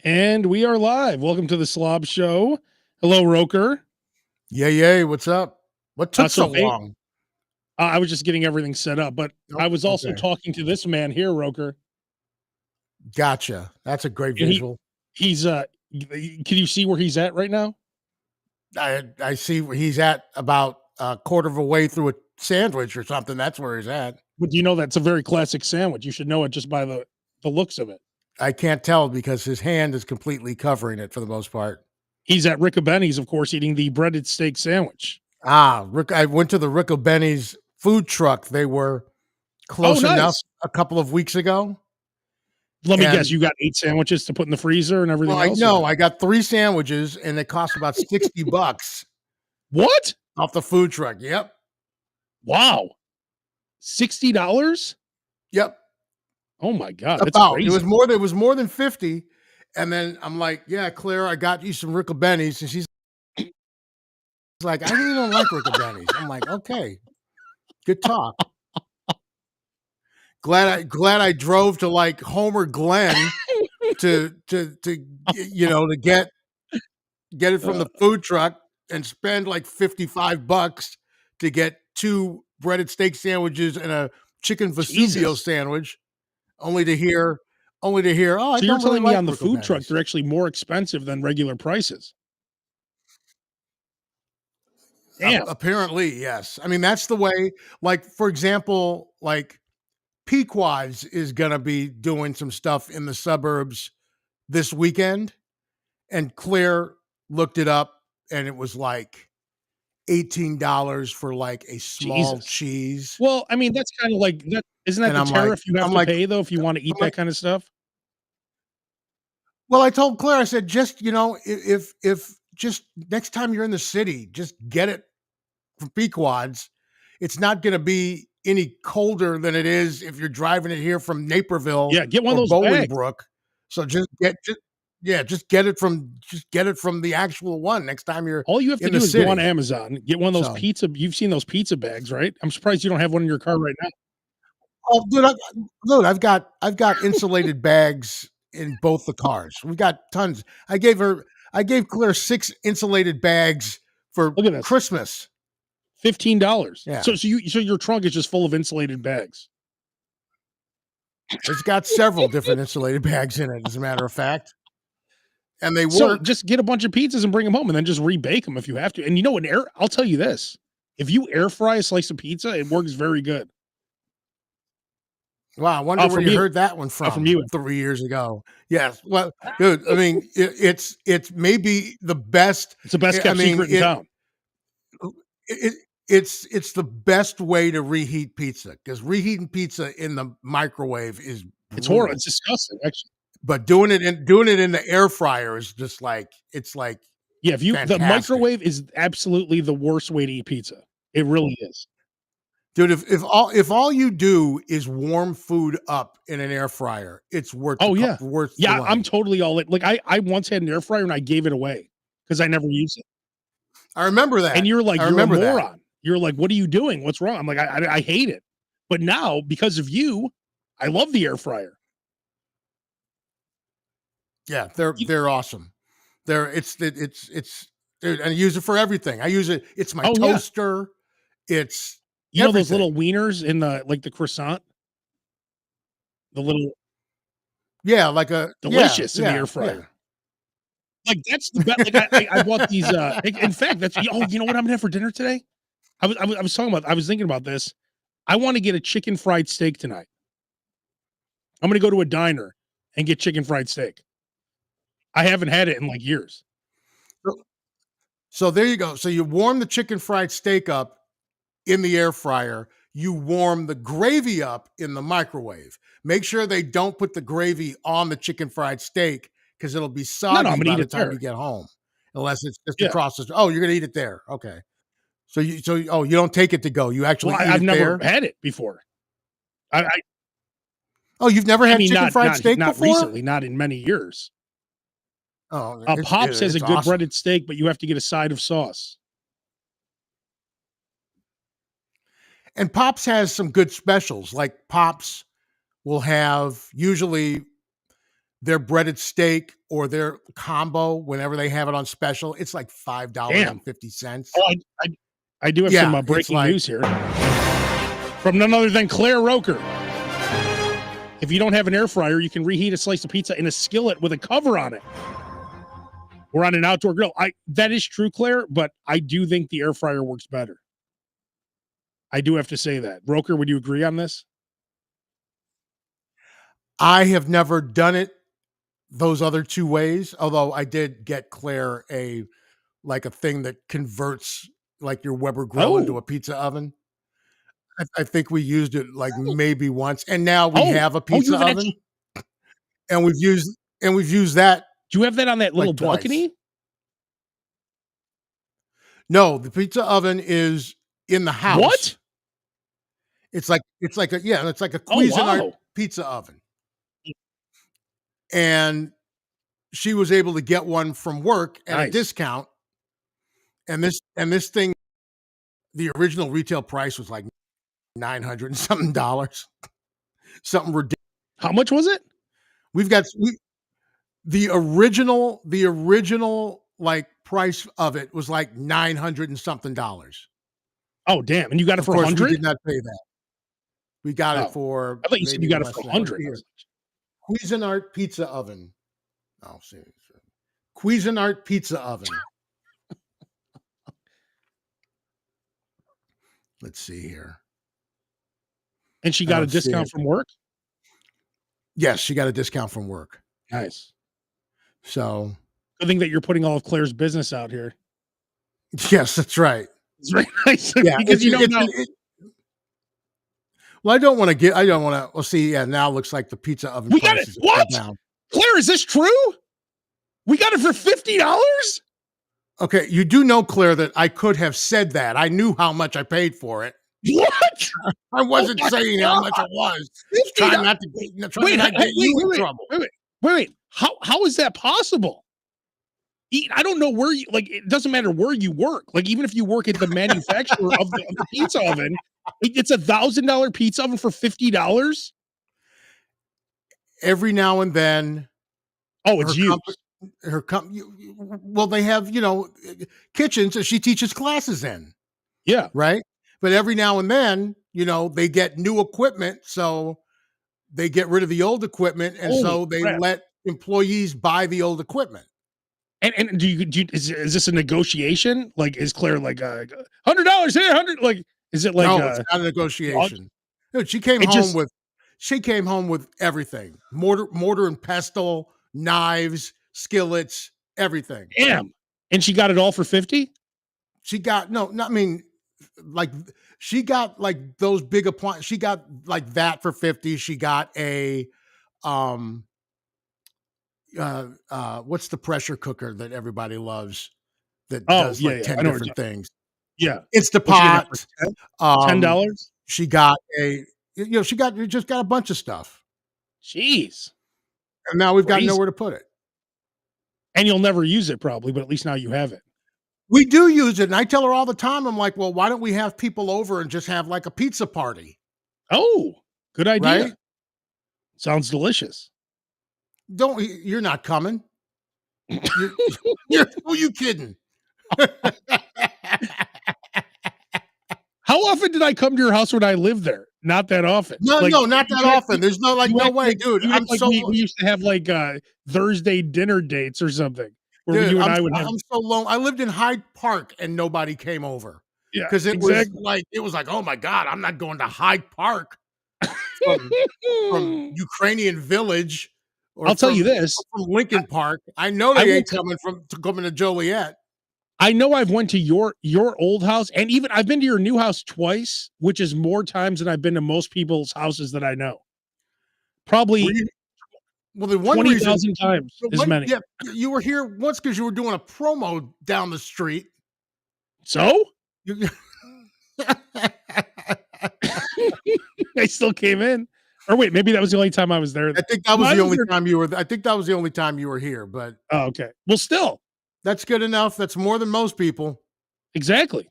And we are live. Welcome to the Slob Show. Hello, Roker. Yay, what's up? What took so long? I was just getting everything set up, but I was also Okay. talking to this man here, Roker. Gotcha. That's a great And visual. He's can you see where he's at right now? I see where he's at, about a quarter of a way through a sandwich or something. That's where he's at. But do you know that's a very classic sandwich? You should know it just by the looks of it. I can't tell because his hand is completely covering it for the most part. He's at Riccobenni's, of course, eating the breaded steak sandwich. Rick, I went to the Riccobenni's food truck. They were close enough a couple of weeks ago. Let me guess, you got 8 sandwiches to put in the freezer and everything else? No, I got 3 sandwiches and it cost about $60. What? Off the food truck. Yep. Wow. $60? Yep. Oh my God. That's crazy. It was more than 50. And then I'm like, yeah, Claire, I got you some Riccobenni's. And she's like, I really don't like Riccobenni's. I'm like, okay, good talk. Glad I drove to like Homer Glen to get it from the food truck and spend like $55 to get 2 breaded steak sandwiches and a chicken Vesuvio sandwich, only to hear, oh, so you're telling me on the food truck they're actually more expensive than regular prices? Damn. Apparently, yes. I mean, that's the way. Like, for example, like Pequod's is gonna be doing some stuff in the suburbs this weekend, and Claire looked it up, and it was like $18 for like a small cheese. Well, I mean, that's kind of like that. Isn't that the tariff you have to pay though if you want to eat that kind of stuff? Well, I told Claire, I said, just if just next time you're in the city, just get it from Pequod's. It's not going to be any colder than it is if you're driving it here from Naperville. Yeah, get one of those Bolingbrook. So just get it from the actual one next time you're. All you have to do is go on Amazon, get one of those pizza. You've seen those pizza bags, right? I'm surprised you don't have one in your car right now. Oh, dude, I've got insulated bags in both the cars. We got tons. I gave Claire 6 insulated bags for Christmas. $15. Yeah. So your trunk is just full of insulated bags. It's got several different insulated bags in it, as a matter of fact. And they work. So just get a bunch of pizzas and bring them home and then just rebake them if you have to. And you know what? I'll tell you this. If you air fry a slice of pizza, it works very good. Wow, I wonder where you heard that one from you 3 years ago. Yes. Well, dude, I mean, it's maybe the best. It's the best kept secret in town. It's the best way to reheat pizza, because reheating pizza in the microwave is it's horrible. It's disgusting, actually. But doing it in the air fryer is just like, it's like, yeah. The microwave is absolutely the worst way to eat pizza. It really is. Dude, if all you do is warm food up in an air fryer, it's worth. I'm totally all in. Like I once had an air fryer and I gave it away because I never used it. I remember that. And you're like, you're a moron. You're like, what are you doing? What's wrong? I'm like, I hate it. But now, because of you, I love the air fryer. Yeah, they're awesome. And I use it for everything. I use it. It's my toaster. Yeah. It's know those little wieners in the croissant? The little like a delicious in the air fryer. Yeah. Like that's the best. Like I bought these. In fact, that's you know what I'm gonna have for dinner today. I was thinking about this. I want to get a chicken fried steak tonight. I'm gonna go to a diner and get chicken fried steak. I haven't had it in like years. So there you go. So you warm the chicken fried steak up in the air fryer. You warm the gravy up in the microwave. Make sure they don't put the gravy on the chicken fried steak, because it'll be soggy by the time you get home, unless it's just across the. Oh, you're gonna eat it there. Okay. So you don't take it to go. You actually eat it there? I've never had it before. You've never had chicken fried steak not before? Recently, not in many years. Oh, Pops has a good breaded steak, but you have to get a side of sauce. And Pops has some good specials. Like Pops will have usually their breaded steak or their combo whenever they have it on special. It's like Damn. $5.50. Oh, I I do have some Yeah, it's breaking like news here from none other than Claire Roker. If you don't have an air fryer, you can reheat a slice of pizza in a skillet with a cover on it. Or on an outdoor grill. That is true, Claire, but I do think the air fryer works better. I do have to say that. Roker, would you agree on this? I have never done it those other 2 ways, although I did get Claire a thing that converts, like, your Weber grill into Oh, a pizza oven. I think we used it, like, maybe once, and now we oh, have a oh, you pizza have an oven, actual. and we've used that, Do you have that on that little like, twice. balcony? No, the pizza oven is in the house. What? It's like a Oh, Cuisinart wow. pizza oven, and she was able to get one from work at a Nice. discount, and this thing, the original retail price was like 900 and something dollars, something ridiculous. How much was it? We've got we the original, like, price of it was like 900 and something dollars. Oh, damn. And you got it Of for course, we 100? did not pay that. We got it Oh, for I thought you said maybe you got even it less for than that. Let's 100. see I here. was Cuisinart pizza oven. Oh, see. Cuisinart pizza oven. Let's see here. and she I got a don't see discount it. from work? Yes, she got a discount from work. Nice. So, Good thing that you're putting all of Claire's business out here. yes, that's right. It's very nice Yeah, because you don't it's know. well, I don't wanna well, see, yeah, now it looks like the pizza oven We got it. prices have come What? down. Claire, is this true? We got it for $50? Okay, you do know, Claire, that I could have said that. I knew how much I paid for it. What? I Oh wasn't my saying how much god. it was. Trying $50. not to trying to Wait, not get wait, you wait, in wait, trouble. wait, wait, wait, wait. How is that possible? I don't know where you like. It doesn't matter where you work. Like even if you work at the manufacturer of the pizza oven, it's $1,000 pizza oven for $50. Every now and then, Oh, it's her company used. her com well, they have, kitchens that she teaches classes in, Yeah. right? But every now and then, they get new equipment, so they get rid of the old equipment, and Holy so they crap. let employees buy the old equipment. And is this a negotiation? Like, is Claire like $100 here, 100? Like, is it like No, it's not a negotiation. Dude, it just she came home with everything. Mortar and pestle, knives, skillets, everything. damn. And she got it all for 50? She got no, not I mean, like she got like those big appliances. She got like that for 50. She got a um what's the pressure cooker that everybody loves that Oh, does yeah, like yeah. 10 I know what you're different things. yeah. What'd you get that for? Instapot. 10? Um $10? she got she just got a bunch of stuff. Jeez. And now we've got Crazy. nowhere to put it. And you'll never use it probably, but at least now you have it. We do use it, and I tell her all the time, I'm like, "Well, why don't we have people over and just have, like, a pizza party?" Oh, good idea. Right? Sounds delicious. You're not coming. You're you're who you kidding? How often did I come to your house when I lived there? Not that often. No, Like, no, not that often. There's no, like, no way, dude. you act like we used to have, like, Thursday dinner dates or something where Dude, you and I would have I'm so lone. I lived in Hyde Park and nobody came over yeah, because exactly. it was like, "Oh my god, I'm not going to Hyde Park from Ukrainian Village or I'll tell you this, from Lincoln Park. I know I they went ain't coming to Joliet." I know I've went to your old house, and even I've been to your new house twice, which is more times than I've been to most people's houses that I know. Were Probably you Well, the one reason 20,000 times the as one many. yeah, you were here once because you were doing a promo down the street. So? You I still came in. Or wait, maybe that was the only time I was there. I think that No, was I the was only there. time you were I think that was the only time you were here, but Oh, okay. Well, still, that's good enough. That's more than most people. exactly.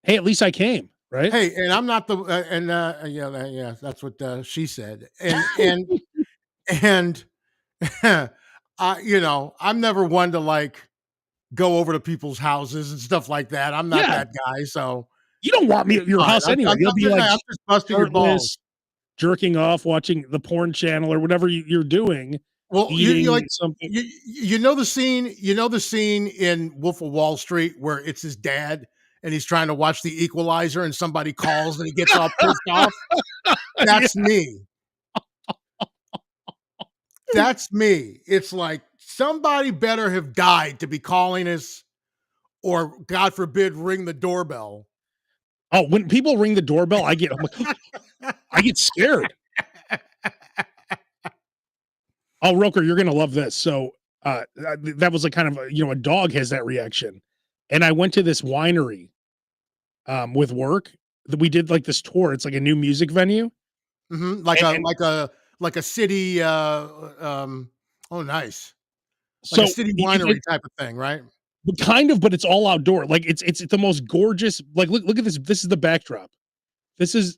Hey, at least I came, right? Hey, and I'm not the yeah, yeah, that's what she said. And I'm never one to like go over to people's houses and stuff like that. I'm not Yeah, that guy, so you don't want me at it's your fine. house anyway. You'll be, like, I'm just busting your balls. shirtless, jerking off, watching the porn channel or whatever you're doing, Well, you like eating something. you know the scene in Wolf of Wall Street where it's his dad and he's trying to watch The Equalizer and somebody calls and he gets all pissed off? Yeah. That's me. That's me. It's like somebody better have died to be calling us or God forbid ring the doorbell. Oh, when people ring the doorbell, I'm like, I get scared. Oh, Roker, you're gonna love this. So, that was like kind of a dog has that reaction, and I went to this winery, with work that we did like this tour. It's like a new music venue, Mhm, like and a and like a like a city, oh, nice. Like a so city winery type of thing, right? kind of, but it's all outdoor. Like it's the most gorgeous. Like look at this. This is the backdrop. This is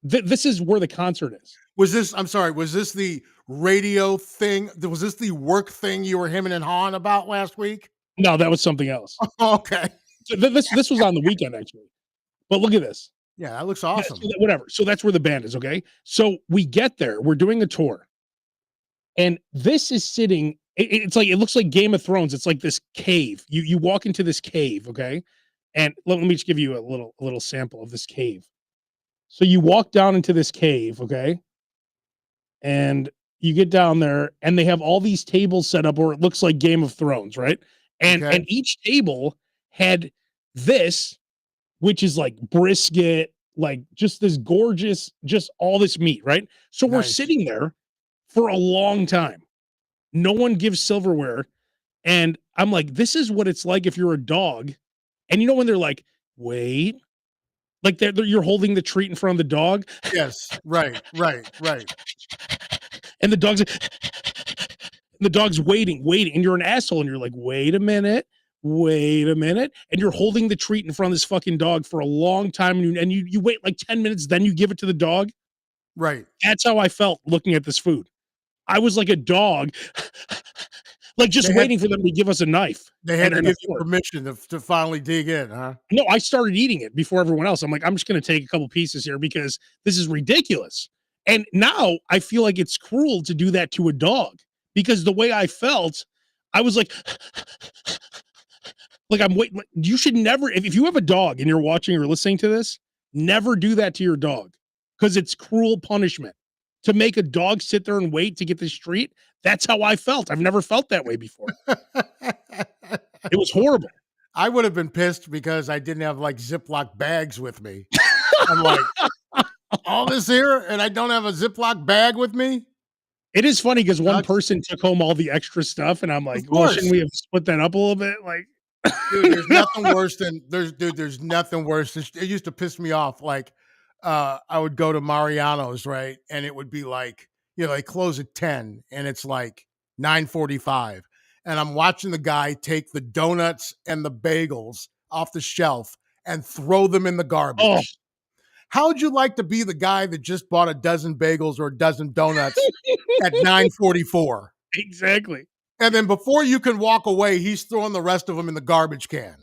this is where the concert is. I'm sorry, was this the radio thing? Was this the work thing you were hemming and hawing about last week? No, that was something else. Okay. So this was on the weekend actually. But look at this. Yeah, that looks Yeah, so awesome. whatever. So that's where the band is. Okay. So we get there. We're doing a tour, and this is sitting. It's like it looks like Game of Thrones. It's like this cave. You walk into this cave. Okay. And let me just give you a little sample of this cave. So you walk down into this cave. Okay. And you get down there and they have all these tables set up where it looks like Game of Thrones, right? Okay. And each table had this, which is like brisket, like just this gorgeous, just all this meat, right? So we're Nice. sitting there for a long time. No one gives silverware. And I'm like, this is what it's like if you're a dog. And you know when they're like, wait, like you're holding the treat in front of the dog, Yes. Right, right, right. and the dog's waiting, and you're an asshole, and you're like, wait a minute, and you're holding the treat in front of this fucking dog for a long time, and you wait like 10 minutes, then you give it to the dog. Right. That's how I felt looking at this food. I was like a dog, like just They had waiting for them to give us a knife they had and, to and a give you fork. permission to finally dig in, huh? No, I started eating it before everyone else. I'm like, I'm just gonna take a couple pieces here because this is ridiculous. And now I feel like it's cruel to do that to a dog because the way I felt, I was like I'm waiting. You should never, if you have a dog and you're watching or listening to this, never do that to your dog because it's cruel punishment. To make a dog sit there and wait to get this treat, that's how I felt. I've never felt that way before. It was horrible. I would have been pissed because I didn't have like Ziploc bags with me. I'm like, all this here and I don't have a Ziploc bag with me? It is funny because one Nuts. person took home all the extra stuff, and I'm Of like, "Well, shouldn't course. we have split that up a little bit?" Like, Dude, there's nothing worse. It used to piss me off. Like, I would go to Mariano's, right? And it would be like, they close at 10 and it's like 9:45. And I'm watching the guy take the donuts and the bagels off the shelf and throw them in the oh, garbage. How would you like to be the guy that just bought a dozen bagels or a dozen donuts at 9:44? exactly. And then before you can walk away, he's throwing the rest of them in the garbage can.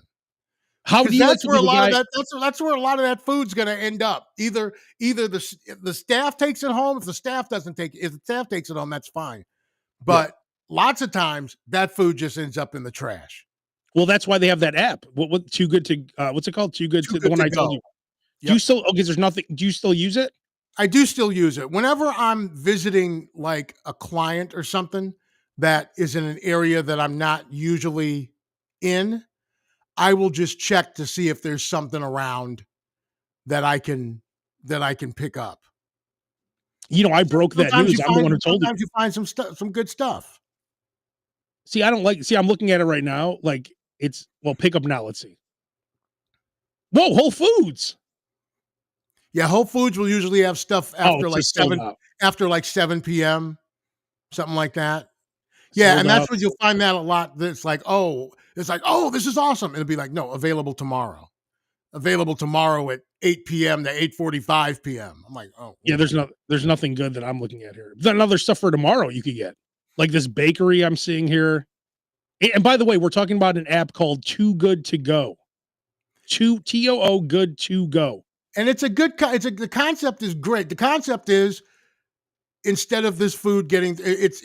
How do Because you like that's to where be a the lot of guy? that's where a lot of that food's going to end up. Either the staff takes it home. If the staff takes it home, that's fine. Yeah. But lots of times that food just ends up in the trash. Well, that's why they have that app. What Too Good to what's it called? Too Good Too to the good one to I told go. you. Do you Yep. still okay? There's nothing. Do you still use it? I do still use it. Whenever I'm visiting like a client or something that is in an area that I'm not usually in, I will just check to see if there's something around that I can pick up. I broke that Sometimes you news. I'm the find one who told you. some good stuff. See, I don't like. See, I'm looking at it right now. Like it's well, pick up now. Let's see. Whoa, Whole Foods. Yeah, Whole Foods will usually have stuff Oh, it's just sold out. after like 7 p.m., something like that. Yeah, Sold and out. that's what you'll find that a lot. That's like, oh, this is awesome. It'll be like, no, available tomorrow. Available tomorrow at 8 p.m. to 8:45 p.m. I'm like, oh, Yeah, okay. there's nothing good that I'm looking at here. There's another stuff for tomorrow you could get. like this bakery I'm seeing here. And by the way, we're talking about an app called Too Good to Go. Too good to go. And it's a good the concept is great. The concept is instead of this food getting it's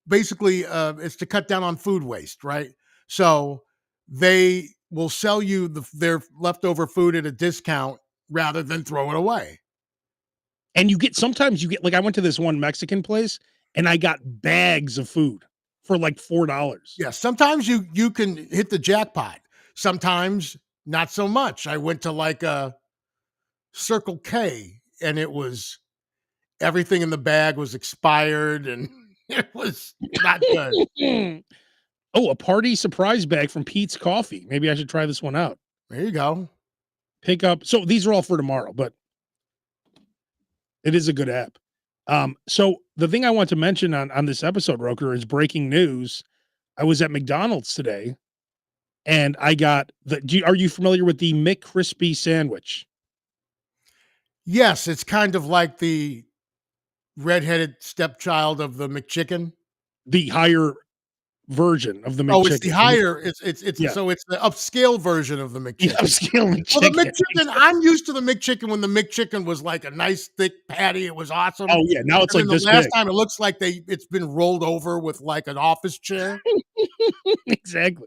basically it's to cut down on food waste, right? So they will sell you their leftover food at a discount rather than throw it away. And sometimes you get like I went to this one Mexican place and I got bags of food for like $4. Yeah, sometimes you can hit the jackpot. Sometimes not so much. I went to like a Circle K and it was everything in the bag was expired and it was not good. Oh, a party surprise bag from Pete's Coffee. Maybe I should try this one out. There you go. Pick up. So these are all for tomorrow, but it is a good app. So the thing I want to mention on this episode, Roker, is breaking news. I was at McDonald's today, and I got are you familiar with the McCrispy sandwich? Yes, it's kind of like the redheaded stepchild of the McChicken. The higher version of the Oh, it's the McChicken. higher. Yeah, So it's the upscale version of the the McChicken. upscale Well, the McChicken. McChicken, I'm used to the McChicken when the McChicken was like a nice thick patty. It was awesome. Oh yeah, now it's And then like the this last big. time it looks like it's been rolled over with like an office chair. Exactly.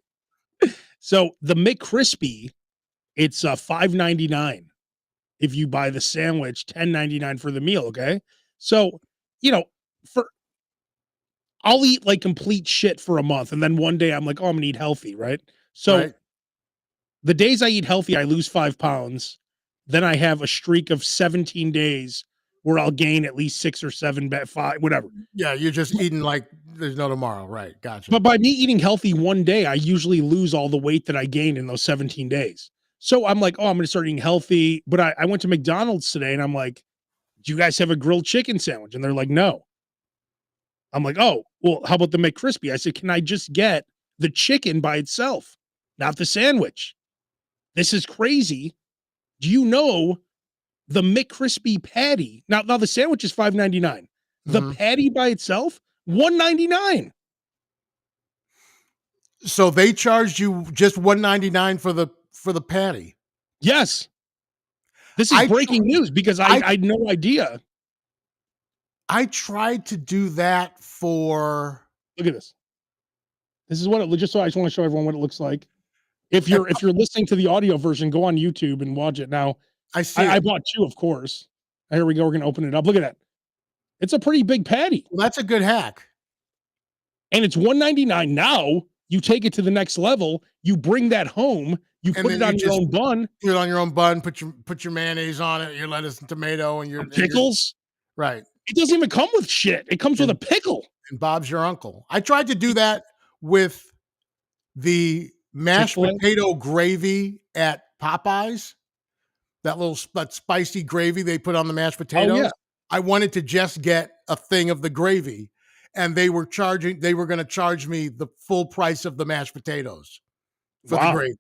So the McCrispy, it's $5.99 if you buy the sandwich, $10.99 for the meal. Okay, so you know, for I'll eat like complete shit for a month, and then one day I'm like, oh, I'm gonna eat healthy, right? So Right. the days I eat healthy, I lose 5 pounds. Then I have a streak of 17 days where I'll gain at least 6 or 7, five, whatever. Yeah, you're just eating like there's no tomorrow. Right. Gotcha. But by me eating healthy one day, I usually lose all the weight that I gained in those 17 days. So I'm like, oh, I'm going to start eating healthy. But I went to McDonald's today and I'm like, do you guys have a grilled chicken sandwich? And they're like, no. I'm like, oh, well, how about the McCrispy? I said, can I just get the chicken by itself, not the sandwich? This is crazy. Do you know the McCrispy patty? Now the sandwich is $5.99. The Mhm. patty by itself, $1.99. So they charged you just $1.99 for the patty. Yes. This is I breaking news because I I had no idea. I tried to do that for Look at this. This is what it just so I just want to show everyone what it looks like. at If you're listening to the audio version, go on YouTube and watch it. Now, I see I it. bought 2, of course. Here we go. We're gonna open it up. Look at that. It's a pretty big patty. Well, that's a good hack. And it's $1.99. Now you take it to the next level. You bring that home. You And put then it you on your just own bun. put it on your own bun, put your mayonnaise on it, your lettuce and tomato, and your Pickles. right. It doesn't even come with shit. It comes with a And pickle. Bob's your uncle. I tried to do that with the mashed Chick-fil-A. potato gravy at Popeyes. That spicy gravy they put on the mashed Oh yeah. potatoes. I wanted to just get a thing of the gravy, and they were going to charge me the full price of the mashed potatoes for the Wow. gravy.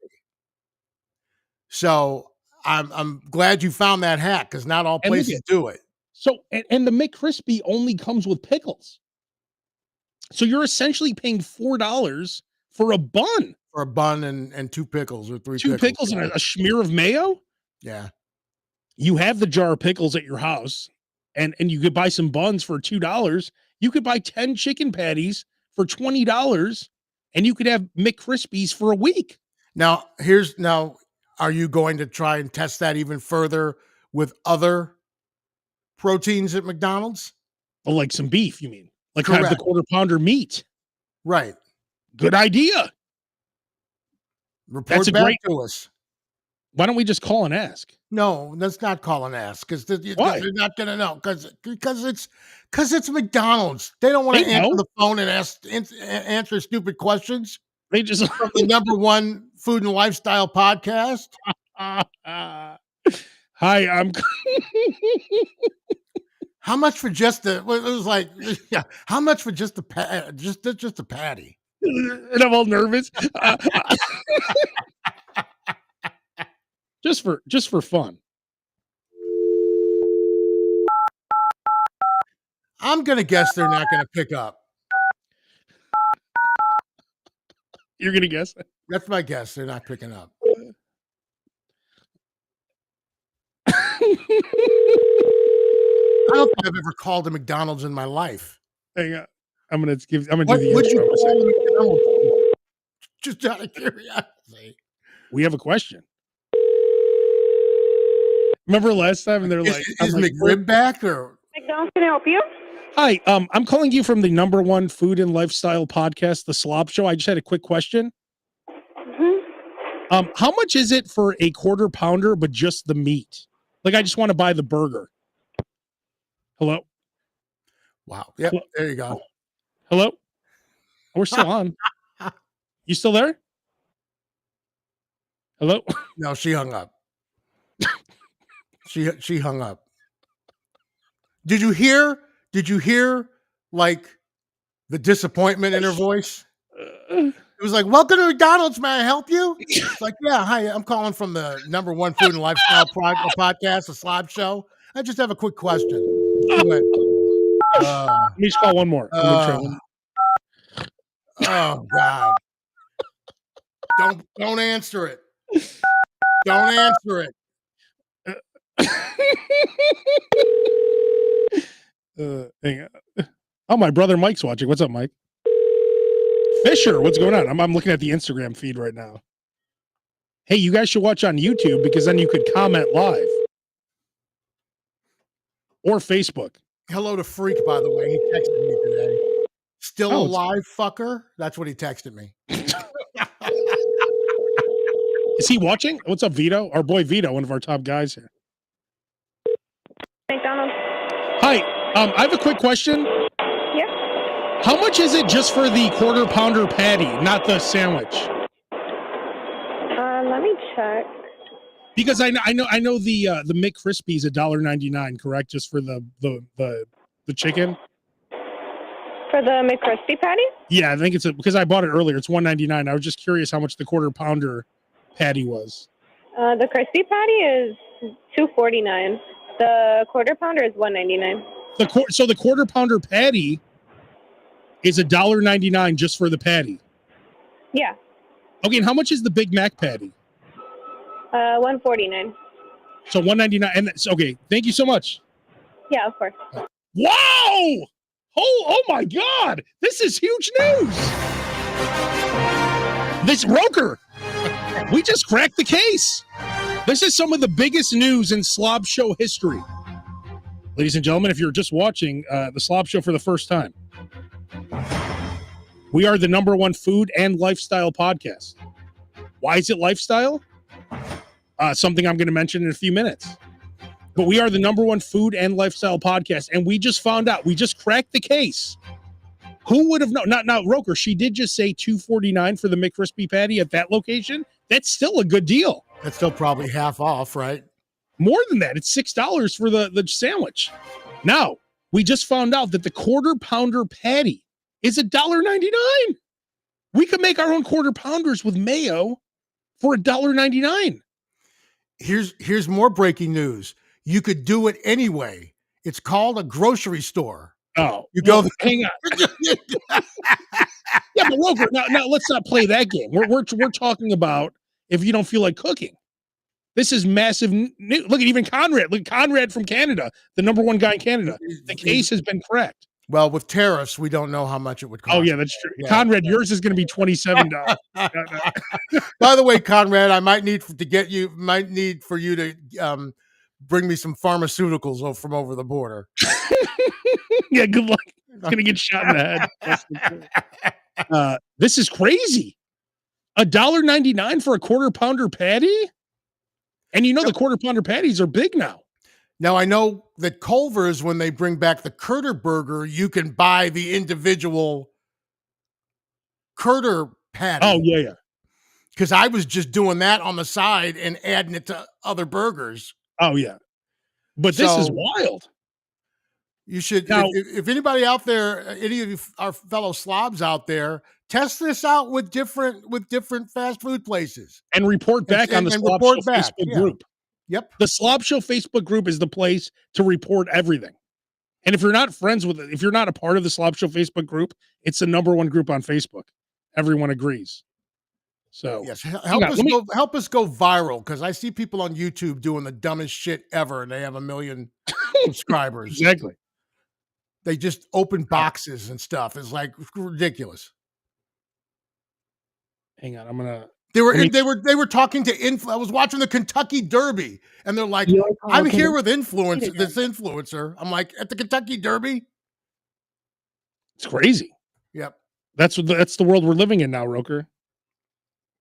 So I'm glad you found that hack because not all And look places at do it. so and the McCrispy only comes with pickles. So you're essentially paying $4 for a bun, For a bun and two pickles or three 2 pickles. pickles and a smear of mayo. Yeah. You have the jar of pickles at your house, and you could buy some buns for $2. You could buy 10 chicken patties for $20, and you could have McCrispies for a week. Now, are you going to try and test that even further with other proteins at McDonald's? Oh, like some beef, you mean? Like have the Correct. quarter pounder meat. Right. Good idea. That's Report a back great. to us. Why don't we just call and ask? No, let's not call and ask because Why? they're not going to know because it's McDonald's. They don't want They to answer know. the phone and answer stupid questions They just from the number one food and lifestyle podcast. Hi, I'm How much for just the? Well, it was like, yeah. How much for just the just a patty? and I'm all nervous. Just for fun. I'm gonna guess they're not gonna pick up. You're gonna guess it? That's my guess. They're not picking up. I don't think I've ever called a McDonald's in my life. Hang on. I'm gonna do What the would you intro. call a McDonald's for? Just out of curiosity. We have a question. Remember last time and they're like, Is McRib back or? McDonald's, can I help you? Hi, I'm calling you from the #1 food and lifestyle podcast, The Slob Show. I just had a quick question. How much is it for a quarter pounder, but just the meat? Like, I just want to buy the burger. Hello? Wow. Yep. Hello? There you go. Hello? We're still on. You still there? Hello? No, she hung up. She hung up. Did you hear like the disappointment in her voice? It was like, "Welcome to McDonald's. May I help you?" It's like, "Yeah, hi. I'm calling from the #1 food and lifestyle podcast, The Slob Show. I just have a quick question." She went, Let me just call one more. oh God! Don't answer it. Don't answer it. Hang on. Oh, my brother Mike's watching. What's up, Mike? Fisher, what's going on? I'm looking at the Instagram feed right now. Hey, you guys should watch on YouTube because then you could comment live. Or Facebook. Hello to Freak, by the way. He texted me today. Still alive, fucker? That's what he texted me. Is he watching? What's up, Vito? Our boy Vito, one of our top guys here. McDonald's. Hi, I have a quick question. Yeah. How much is it just for the quarter pounder patty, not the sandwich? Let me check. Because I know the McCrispy is $1.99, correct? Just for the chicken. For the McCrispy patty? Yeah, I think it's because I bought it earlier. It's $1.99. I was just curious how much the quarter pounder patty was. The crispy patty is $2.49. The quarter pounder is $1.99. So the quarter pounder patty is $1.99 just for the patty. Yeah. Okay, and how much is the Big Mac patty? $1.49. So $1.99, and that's okay. Thank you so much. Yeah, of course. Wow! Oh my God! This is huge news. This Roker, we just cracked the case. This is some of the biggest news in Slob Show history. Ladies and gentlemen, if you're just watching the Slob Show for the first time, we are the #1 food and lifestyle podcast. Why is it lifestyle? Something I'm going to mention in a few minutes. But we are the #1 food and lifestyle podcast, and we just found out. We just cracked the case. Who would have known? Not Roker. She did just say $2.49 for the McCrispy patty at that location. That's still a good deal. That's still probably half off, right? More than that. It's $6 for the sandwich. Now, we just found out that the quarter pounder patty is $1.99. We could make our own quarter pounders with mayo for $1.99. Here's more breaking news. You could do it anyway. It's called a grocery store. Oh, you go. Hang on. Yeah, but Roker, now let's not play that game. We're talking about if you don't feel like cooking. This is massive news. Look at even Conrad. Look, Conrad from Canada, the #1 guy in Canada. The case has been cracked. Well, with tariffs, we don't know how much it would cost. Oh yeah, that's true. Yeah. Conrad, yours is going to be $27. By the way, Conrad, I might need for you to bring me some pharmaceuticals from over the border. Yeah, good luck. It's going to get shot in the head. This is crazy. $1.99 for a quarter pounder patty? And you know the quarter pounder patties are big now. Now, I know that Culver's, when they bring back the Curter Burger, you can buy the individual Curter patty. Oh, yeah. Because I was just doing that on the side and adding it to other burgers. Oh, yeah. But this is wild. You should, now, if anybody out there, any of you, our fellow slobs out there, test this out with different fast food places. And report back on the Slob Show Facebook group. Yep. The Slob Show Facebook group is the place to report everything. And if you're not friends with it, if you're not a part of the Slob Show Facebook group, it's the #1 group on Facebook. Everyone agrees. So Yes, hang on, let me help us go viral because I see people on YouTube doing the dumbest shit ever, and they have 1 million subscribers. exactly. They just open boxes and stuff. It's like ridiculous. Hang on, I'm gonna They were let me. they were talking to I was watching the Kentucky Derby, and they're like, Your "I'm call here can with be this influencer." I'm like, "At the Kentucky Derby?" It's crazy. Yep. That's the world we're living in now, Roker.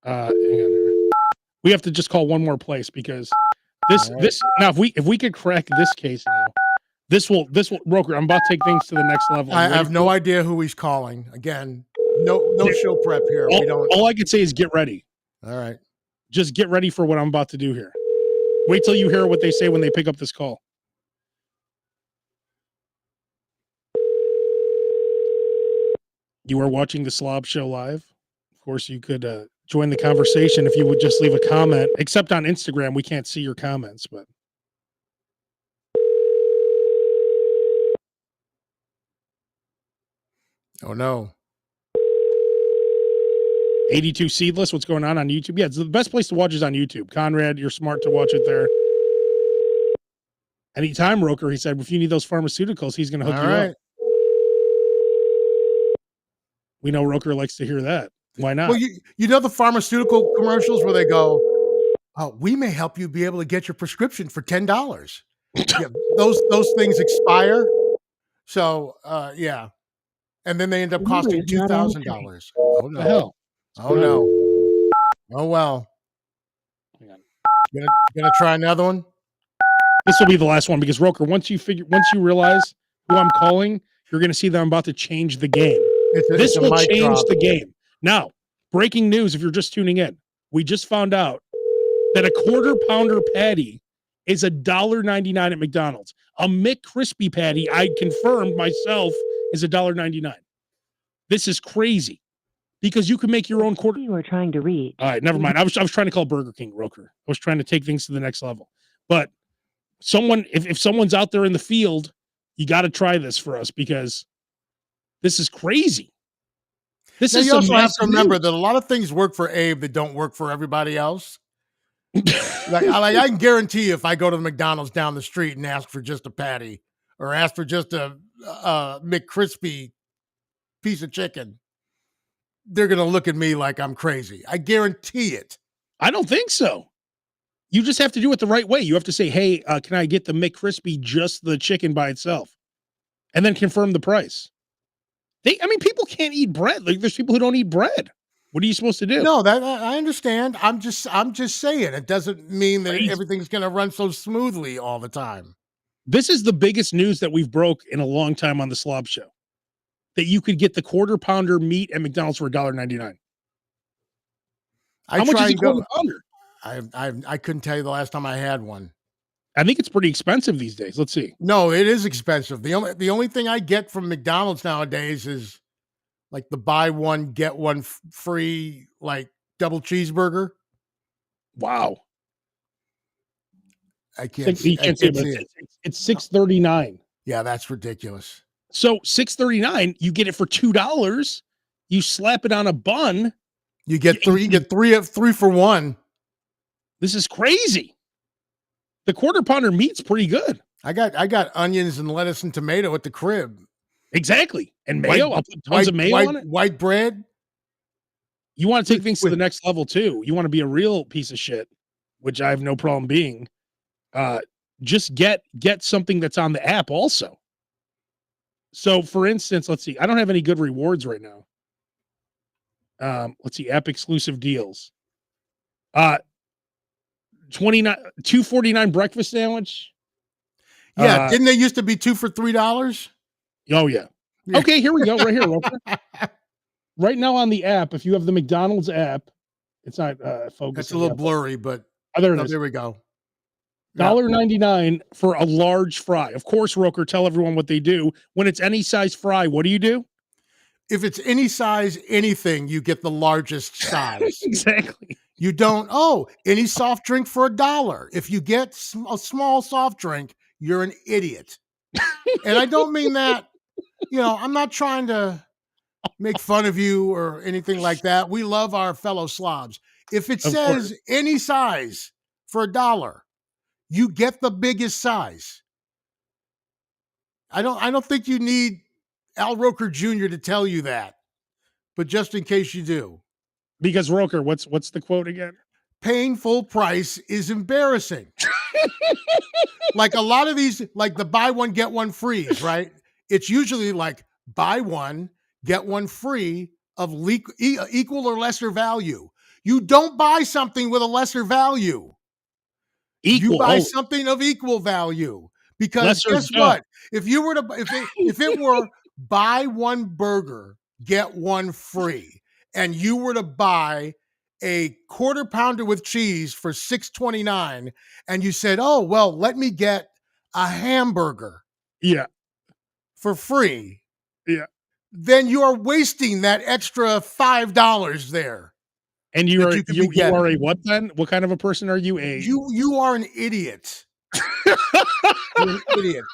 Hang on here. We have to just call one more place because All right. this now if we could crack this case now, this will Roker. I'm about to take things to the next level. I You ready have for no this? idea who he's calling. Again, no show prep here. We don't. All I can say is get ready. All right. Just get ready for what I'm about to do here. Wait till you hear what they say when they pick up this call. You are watching the Slob Show live. Of course, you could join the conversation if you would just leave a comment. Except on Instagram, we can't see your comments, but Oh no. 82 Seedless, what's going on YouTube? Yeah, it's the best place to watch is on YouTube. Conrad, you're smart to watch it there. Anytime, Roker, he said, if you need those pharmaceuticals, he's going to hook All you right. up. We know Roker likes to hear that. Why not? Well, you know the pharmaceutical commercials where they go, "Oh, we may help you be able to get your prescription for $10." Yeah, those things expire. So, yeah. And then they end up The number costing is not answering. $2,000. Oh What the no. hell? Oh no. Oh well. Hang on. Gonna try another one? This will be the last one because Roker, once you realize who I'm calling, you're going to see that I'm about to change the game. This It's a will mic change drop. the game. Now, breaking news if you're just tuning in. We just found out that a quarter pounder patty is $1.99 at McDonald's. A McCrispy patty, I confirmed myself, is $1.99. This is crazy because you can make your own quarter. You are trying to reach. All right, never mind. I was trying to call Burger King, Roker. I was trying to take things to the next level. But if someone's out there in the field, you got to try this for us because this is crazy. This Now, is you also have to remember news. that a lot of things work for Abe that don't work for everybody else. I can guarantee you if I go to the McDonald's down the street and ask for just a patty or ask for just a McCrispy piece of chicken, they're going to look at me like I'm crazy. I guarantee it. I don't think so. You just have to do it the right way. You have to say, hey, can I get the McCrispy, just the chicken by itself? And then confirm the price. People can't eat bread. Like, there's people who don't eat bread. What are you supposed to do? No, that I understand. I'm just saying it doesn't mean that Crazy. everything's going to run so smoothly all the time. This is the biggest news that we've broke in a long time on the Slob Show. That you could get the quarter pounder meat at McDonald's for $1.99. How much is a quarter pounder? I couldn't tell you the last time I had one. I think it's pretty expensive these days. Let's see. No, it is expensive. The only thing I get from McDonald's nowadays is like the buy one get one free like double cheeseburger. Wow. I can't You can't say it. It's $6.39. Yeah, that's ridiculous. So $6.39, you get it for $2. You slap it on a bun. You get three for one. This is crazy. The quarter pounder meat's pretty good. I got onions and lettuce and tomato at the crib. Exactly. And mayo. I'll put tons of mayo on it. White bread. You want to take things to the next level too. You want to be a real piece of shit, which I have no problem being. Just get something that's on the app also. So for instance, let's see. I don't have any good rewards right now. Let's see, app exclusive deals. $2.49 breakfast sandwich. Yeah, didn't they used to be 2 for $3? Oh yeah. Okay, here we go. Right here, Roper. Right now on the app, if you have the McDonald's app, it's not focusing. It's a little blurry, but there it is. There we go. $1.99 for a large fry. Of course, Roker, tell everyone what they do. When it's any size fry, what do you do? If it's any size, anything, you get the largest size. Exactly. You don't, any soft drink for $1. If you get a small soft drink, you're an idiot. And I don't mean that, I'm not trying to make fun of you or anything like that. We love our fellow slobs. If it Of course. says any size for $1, you get the biggest size. I don't think you need Al Roker Jr. to tell you that, but just in case you do. Because Roker, what's the quote again? Paying full price is embarrassing. Like a lot of these, like the buy one, get one frees, right? It's usually like buy one, get one free of equal or lesser value. You don't buy something with a lesser value. You Equal. buy Oh, something of equal value because lesser. guess what? If you were to if it were buy one burger, get one free, and you were to buy a quarter pounder with cheese for $6.29, and you said, "Oh, well, let me get a hamburger Yeah. for free," Yeah. then you are wasting that extra $5 there And that you could be you are getting. a what then? What kind of a person are you? A You are an idiot. You're an idiot.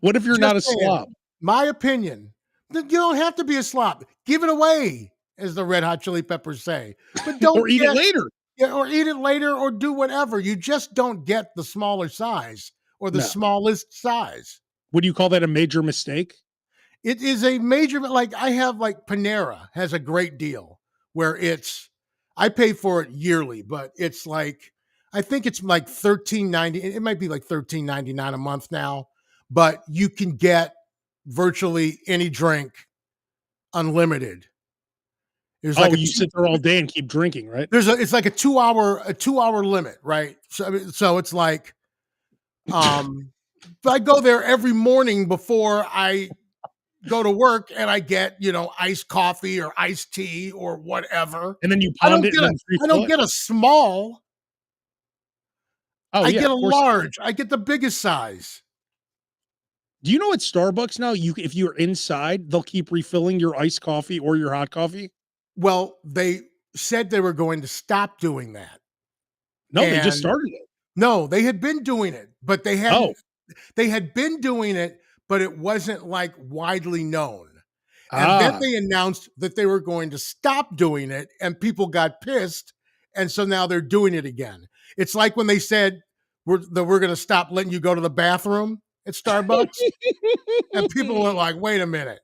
What if you're Just not a saying. slob? My opinion. You don't have to be a slob. Give it away, as the Red Hot Chili Peppers say. But Or don't eat it get later? yeah, or eat it later or do whatever. You just don't get the smaller size or the No. smallest size. Would you call that a major mistake? It is a major like I have like Panera has a great deal where it's I pay for it yearly, but it's like I think it's like $13.90. It might be like $13.99 a month now, but you can get virtually any drink unlimited. There's like Oh, a you sit there all day and keep drinking, right? it's like a 2 hour limit, right? So I mean, so it's like um I go there every morning before I go to work and I get, iced coffee or iced tea or whatever. And then you I pound don't it get and a then I refill don't it? get a small. Oh, I yeah, get of a course. large. I get the biggest size. Do you know at Starbucks now, if you're inside, they'll keep refilling your iced coffee or your hot coffee? Well, they said they were going to stop doing that. No, they just And started it. no, they had been doing it, but Oh, they had been doing it, but it wasn't like widely known. And then ah. they announced that they were going to stop doing it, and people got pissed. And so now they're doing it again. It's like when they said we're going to stop letting you go to the bathroom at Starbucks. And people were like, wait a minute.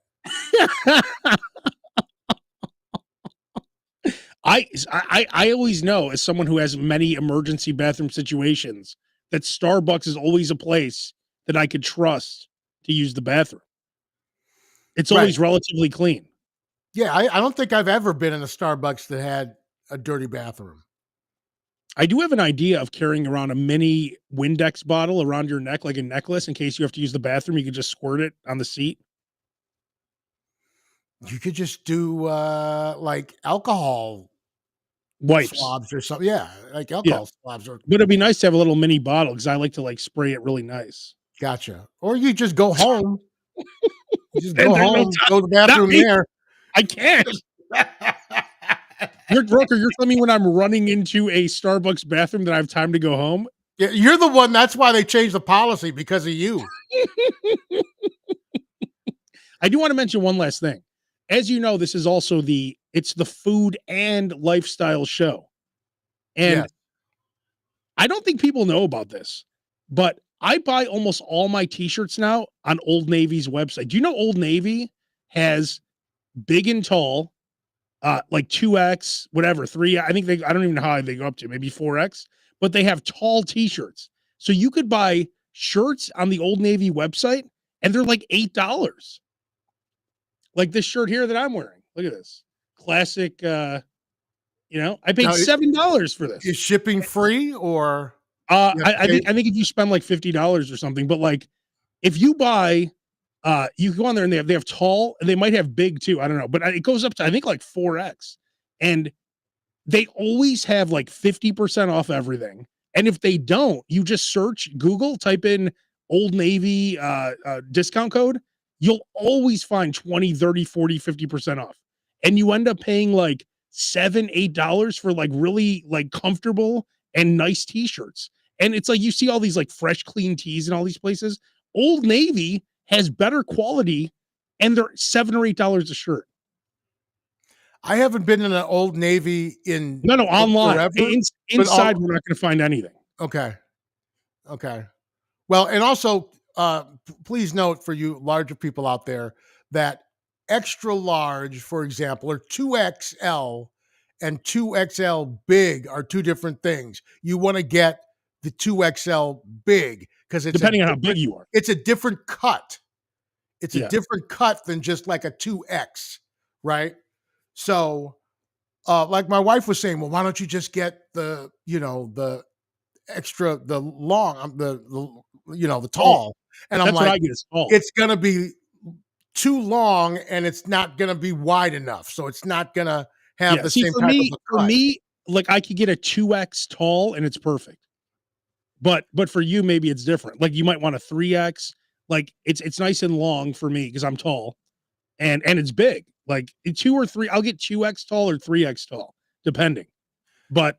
I always know, as someone who has many emergency bathroom situations, that Starbucks is always a place that I could trust to use the bathroom. It's Right. always relatively clean. Yeah. I don't think I've ever been in a Starbucks that had a dirty bathroom. I do have an idea of carrying around a mini Windex bottle around your neck like a necklace in case you have to use the bathroom. You could just squirt it on the seat. You could just do like alcohol Wipes. swabs or something. Yeah. Like Yeah. alcohol swabs or But it'd be nice to have a little mini bottle because I like to like spray it really nice. gotcha. Or you just go home. You just And go there's no home, time. go to the Not bathroom me. there. I can't. You're Roker, you're telling me when I'm running into a Starbucks bathroom that I have time to go home? Yeah, you're the one. That's why they changed the policy because of you. I do want to mention one last thing. As you know, this is also it's the food and lifestyle show. And Yes. I don't think people know about this, but I buy almost all my t-shirts now on Old Navy's website. Do you know Old Navy has big and tall, like 2X, whatever, 3, I don't even know how they go up to, maybe 4X, but they have tall t-shirts. So you could buy shirts on the Old Navy website and they're like $8. Like this shirt here that I'm wearing. Look at this. Classic I paid Now, $7 for this. is shipping free or you have to I pay? think if you spend like $50 or something, but like if you buy you go on there and they have tall and they might have big too. I don't know, but it goes up to I think like 4X. And they always have like 50% off everything. And if they don't, you just search Google, type in Old Navy discount code, you'll always find 20, 30, 40, 50% off. And you end up paying like $7, $8 for like really like comfortable and nice t-shirts. And it's like you see all these like fresh, clean tees in all these places. Old Navy has better quality, and they're $7 or $8 a shirt. I haven't been in an Old Navy in No, online. forever. Inside, we're not going to find anything. Okay. Well, and also, please note for you larger people out there that extra large, for example, or 2XL and 2XL big are two different things. You want to get the 2XL big because it's depending on how big you are. It's a different cut. It's Yeah. a different cut than just like a 2X, right? So, like my wife was saying, well, why don't you just get the extra, the long, the tall? And I'm That's what I like, get is tall. it's gonna be too long and it's not gonna be wide enough, so it's not gonna have the same type of a for cut. me, like I could get a 2X tall and it's perfect. But for you, maybe it's different. Like you might want a 3X. Like it's nice and long for me because I'm tall, and it's big. Like 2 or 3, I'll get 2X tall or 3X tall, depending. But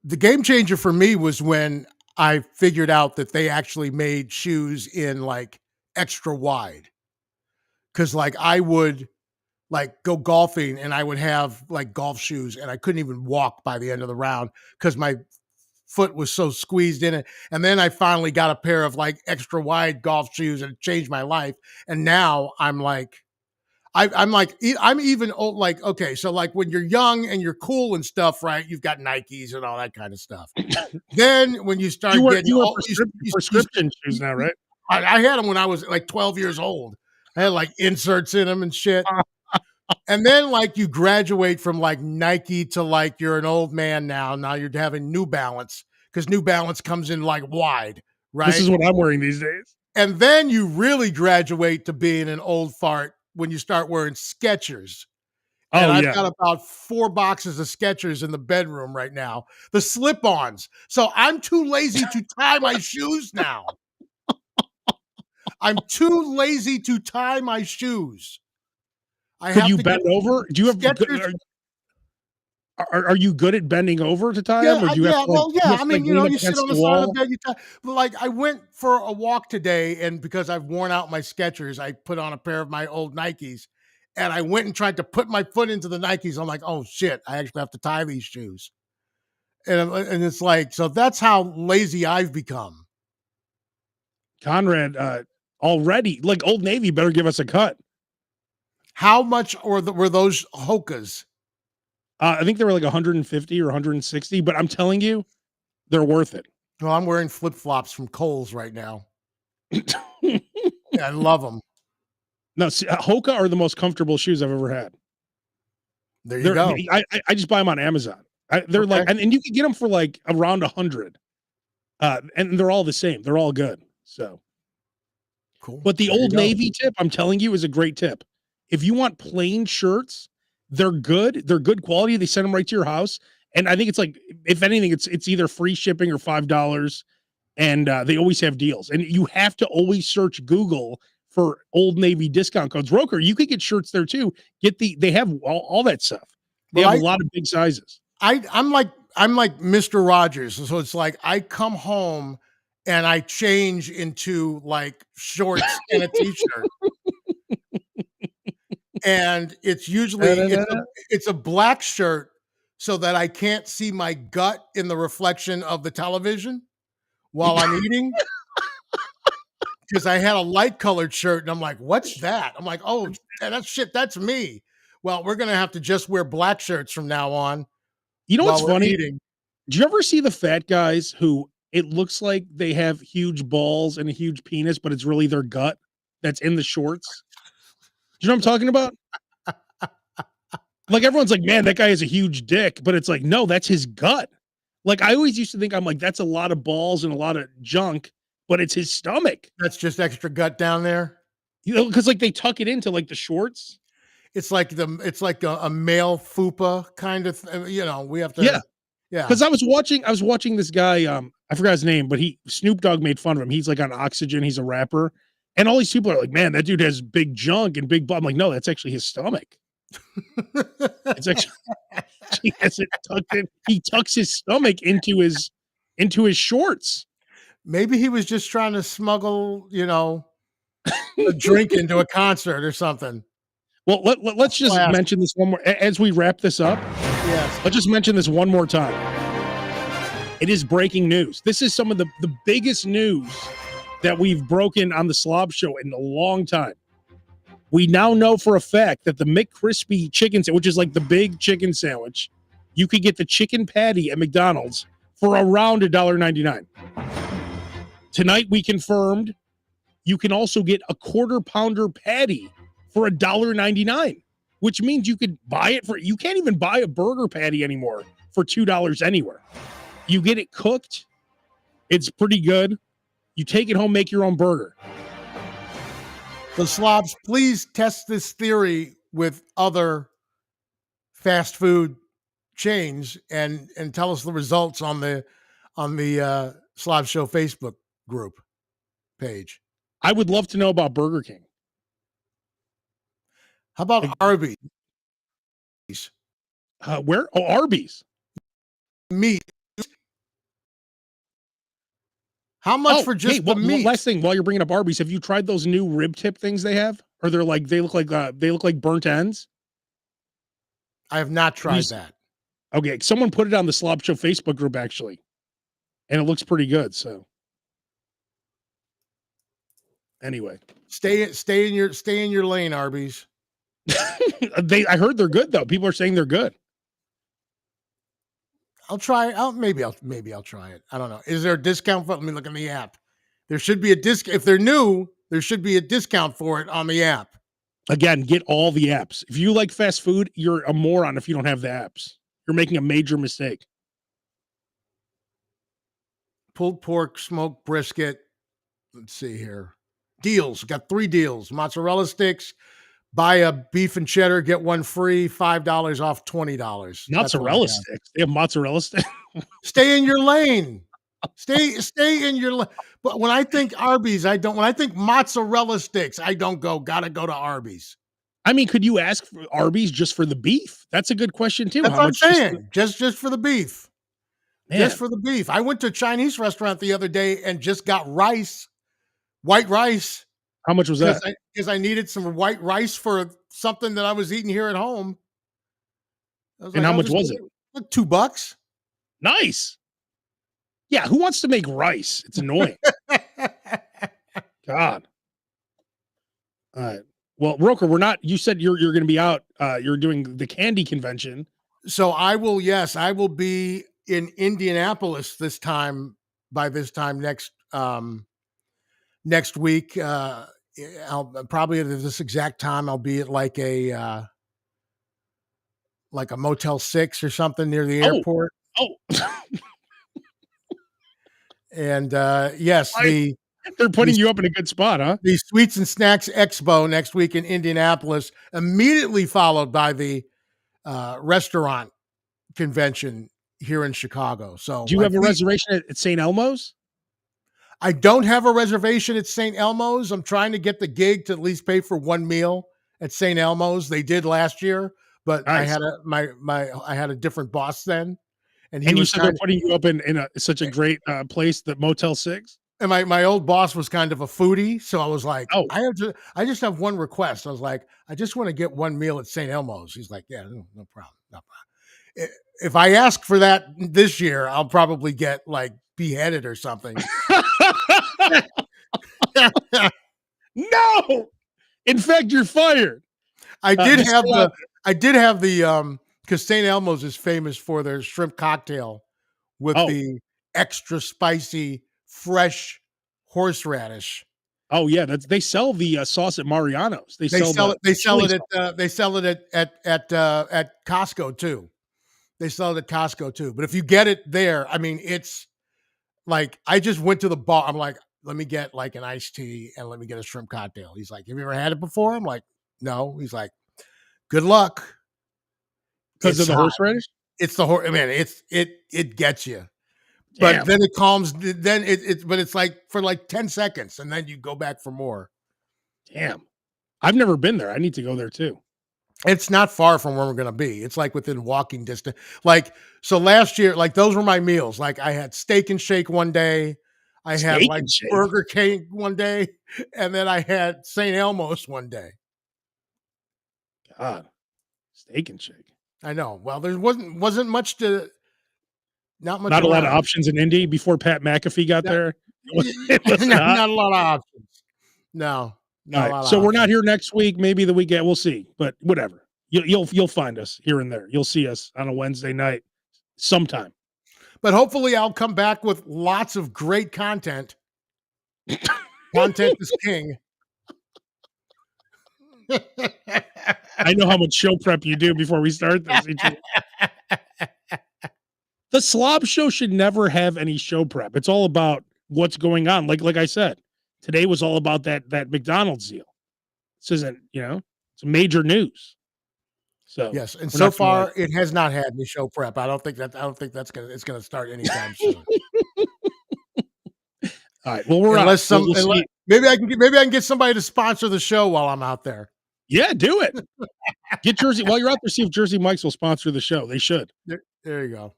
the game changer for me was when I figured out that they actually made shoes in like extra wide. Cause like I would like go golfing and I would have like golf shoes and I couldn't even walk by the end of the round because my foot was so squeezed in it. And then I finally got a pair of like extra wide golf shoes and it changed my life. And now I'm like, I'm even old, like, okay, so like when you're young and you're cool and stuff, right? You've got Nikes and all that kind of stuff. Then when you start getting old, prescription shoes now, right? I had them when I was like 12 years old. I had like inserts in them and shit. And then like you graduate from like Nike to like you're an old man now. Now you're having New Balance because New Balance comes in like wide, right? This is what I'm wearing these days. And then you really graduate to being an old fart when you start wearing Skechers. And I've got about 4 boxes of Skechers in the bedroom right now. The slip-ons. So I'm too lazy to tie my shoes now. I'm too lazy to tie my shoes. Could you bend over? Do you have Skechers? Are you good at bending over to tie them? Or do you have to, I mean, you sit on the side of the bed, you tie. But like, I went for a walk today, and because I've worn out my Skechers, I put on a pair of my old Nikes, and I went and tried to put my foot into the Nikes. I'm like, oh shit, I actually have to tie these shoes, and it's like, so that's how lazy I've become. Conrad, already, like Old Navy better give us a cut. How much were those Hokas? I think they were like 150 or 160, but I'm telling you, they're worth it. Well, I'm wearing flip-flops from Kohl's right now. I love them. No, see, Hoka are the most comfortable shoes I've ever had. There you go. I just buy them on Amazon. They're like, and you can get them for like around 100. And they're all the same. They're all good. So cool. But the Old Navy tip, I'm telling you, is a great tip. If you want plain shirts, they're good. They're good quality. They send them right to your house. And I think it's like, if anything, it's either free shipping or $5. And they always have deals. And you have to always search Google for Old Navy discount codes. Roker, you could get shirts there too. They have all that stuff. They have a lot of big sizes. I'm like Mr. Rogers. So it's like I come home and I change into like shorts and a t-shirt. And it's usually it's a black shirt so that I can't see my gut in the reflection of the television while I'm eating. Because I had a light colored shirt and I'm like, what's that? I'm like, oh, that's me. Well, we're gonna have to just wear black shirts from now on. You know what's funny? Do you ever see the fat guys who it looks like they have huge balls and a huge penis, but it's really their gut that's in the shorts? Do you know what I'm talking about? Like everyone's like, man, that guy has a huge dick, but it's like, no, that's his gut. Like I always used to think, I'm like, that's a lot of balls and a lot of junk, but it's his stomach. That's just extra gut down there. You know, because like they tuck it into like the shorts. It's like a male fupa kind of you know, we have to yeah. Because I was watching this guy, I forgot his name, but Snoop Dogg made fun of him. He's like on Oxygen, he's a rapper. And all these people are like, man, that dude has big junk and big butt. I'm like, no, that's actually his stomach. It's actually he has it tucked in. He tucks his stomach into his shorts. Maybe he was just trying to smuggle, you know, drinking to a concert or something. Well, let's just Classic. mention this one more as we wrap this up. Yes. Let's just mention this one more time. It is breaking news. This is some of the biggest news that we've broken on the Slob Show in a long time. We now know for a fact that the McCrispy chicken sandwich, which is like the big chicken sandwich, you could get the chicken patty at McDonald's for around $1.99. Tonight we confirmed you can also get a quarter pounder patty for $1.99, which means you could buy it for, you can't even buy a burger patty anymore for $2 anywhere. You get it cooked. It's pretty good. You take it home, make your own burger. So Slobs, please test this theory with other fast food chains and tell us the results on the Slob Show Facebook group page. I would love to know about Burger King. How about Arby's? Where? Oh, Arby's. Meat. How much for just the meat? Last thing, while you're bringing up Arby's, have you tried those new rib tip things they have? Or they look like burnt ends? I have not tried that. Okay, someone put it on the Slob Show Facebook group actually, and it looks pretty good. So, anyway, stay in your lane, Arby's. I heard they're good though. People are saying they're good. I'll try. Maybe I'll try it. I don't know. Is there a discount for? Let me look in the app. There should be a discount. If they're new, there should be a discount for it on the app. Again, get all the apps. If you like fast food, you're a moron if you don't have the apps. You're making a major mistake. Pulled pork, smoked brisket. Let's see here. Deals. Got 3 deals. Mozzarella sticks. Buy a beef and cheddar, get one free. $5 off $20. Mozzarella sticks. They have mozzarella sticks. Stay in your lane. Stay in your lane. But when I think Arby's, I don't. When I think mozzarella sticks, I don't go. Gotta go to Arby's. I mean, could you ask for Arby's just for the beef? That's a good question too. That's what I'm saying. Just for the beef. Man. Just for the beef. I went to a Chinese restaurant the other day and just got rice, white rice. How much was that? Because I needed some white rice for something that I was eating here at home. And how much was it? Like $2. Nice. Yeah, who wants to make rice? It's annoying. God. All right. Well, Roker, you said you're going to be out. You're doing the candy convention. So I will be in Indianapolis by this time next week. I'll probably at this exact time, I'll be at like a Motel 6 or something near the airport. Oh. And yes, they're putting you up in a good spot, huh? The Sweets and Snacks Expo next week in Indianapolis, immediately followed by the restaurant convention here in Chicago. So do you have a reservation at St. Elmo's? I don't have a reservation at St. Elmo's. I'm trying to get the gig to at least pay for one meal at St. Elmo's. They did last year, but nice. I had a different boss then. And you said they're putting you up in such a great place, the Motel 6? And my old boss was kind of a foodie. So I was like, I just have one request. I was like, I just want to get one meal at St. Elmo's. He's like, yeah, no problem. If I ask for that this year, I'll probably get like beheaded or something. No. In fact, you're fired. I did have the because St. Elmo's is famous for their shrimp cocktail with the extra spicy, fresh horseradish. Oh yeah, they sell the sauce at Mariano's. They sell it at Costco too. They sell it at Costco too. But if you get it there, I mean, it's like I just went to the bar. I'm like, let me get like an iced tea and let me get a shrimp cocktail. He's like, have you ever had it before? I'm like, no. He's like, good luck. Because of the horseradish? It's the horse. I mean, it gets you. But Damn. then it calms. Then but it's like for like 10 seconds, and then you go back for more. Damn, I've never been there. I need to go there too. It's not far from where we're gonna be. It's like within walking distance. Like so, last year, like those were my meals. Like I had Steak and Shake one day. I had Steak like and Shake. Burger King one day, and then I had St. Elmo's one day. God, Steak and Shake. I know. Well, there wasn't much to, not much Not a lot of around. options in Indy before Pat McAfee got Not, there. It wasn't hot. not a lot of options. No, not All a right, lot of so we're not options. here next week. Maybe the weekend. We'll see. But whatever. You'll find us here and there. You'll see us on a Wednesday night sometime. But hopefully, I'll come back with lots of great content. Content is king. I know how much show prep you do before we start this. The Slob Show should never have any show prep. It's all about what's going on. Like I said, today was all about that McDonald's deal. This isn't, it's major news. So yes, and so far it has not had any show prep. I don't think it's gonna start anytime soon. All right. Well, we're unless out. maybe I can get somebody to sponsor the show while I'm out there. Yeah, do it. Get Jersey while you're out there. See if Jersey Mike's will sponsor the show. They should. There you go.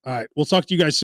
All right. We'll talk to you guys soon.